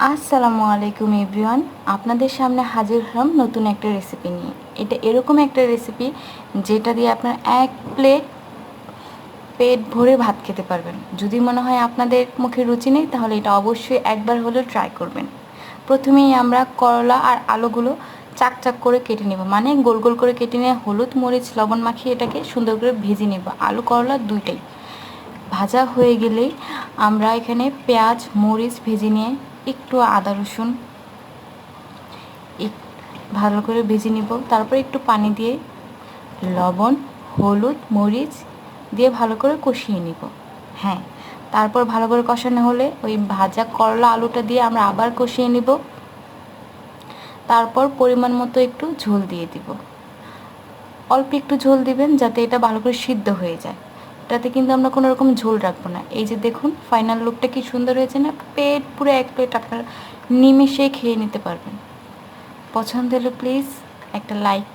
আসসালামু আলাইকুম এভরিওয়ান, আপনাদের সামনে হাজির হলাম নতুন একটা রেসিপি নিয়ে। এটা এরকম একটা রেসিপি যেটা দিয়ে আপনার এক প্লেট পেট ভরে ভাত খেতে পারবেন। যদি মনে হয় আপনাদের মুখে রুচি নেই, তাহলে এটা অবশ্যই একবার হলেও ট্রাই করবেন। প্রথমেই আমরা করলা আর আলুগুলো চাক চাক করে কেটে নেব, মানে গোল গোল করে কেটে নিয়ে হলুদ মরিচ লবণ মাখিয়ে এটাকে সুন্দর করে ভেজে নেব। আলু করলা দুইটাই ভাজা হয়ে গেলেই আমরা এখানে পেঁয়াজ মরিচ ভেজে নিয়ে একটু আদা রসুন ভালো করে ভেজে নিব। তারপর একটু পানি দিয়ে লবণ হলুদ মরিচ দিয়ে ভালো করে কষিয়ে নিব। হ্যাঁ, তারপর ভালো করে কষানো হলে ওই ভাজা করলা আলুটা দিয়ে আমরা আবার কষিয়ে নিব। তারপর পরিমাণ মতো একটু ঝোল দিয়ে দিব। অল্প একটু ঝোল দিবেন যাতে এটা ভালো করে সিদ্ধ হয়ে যায়। এটাতে কিন্তু আমরা কোনো রকম ঝোল রাখবো না। এই যে দেখুন ফাইনাল লুকটা কি সুন্দর হয়েছে না? পেট পুরো এক প্লেট আপনারা নিমেষেই খেয়ে নিতে পারবেন। পছন্দ হলে প্লিজ একটা লাইক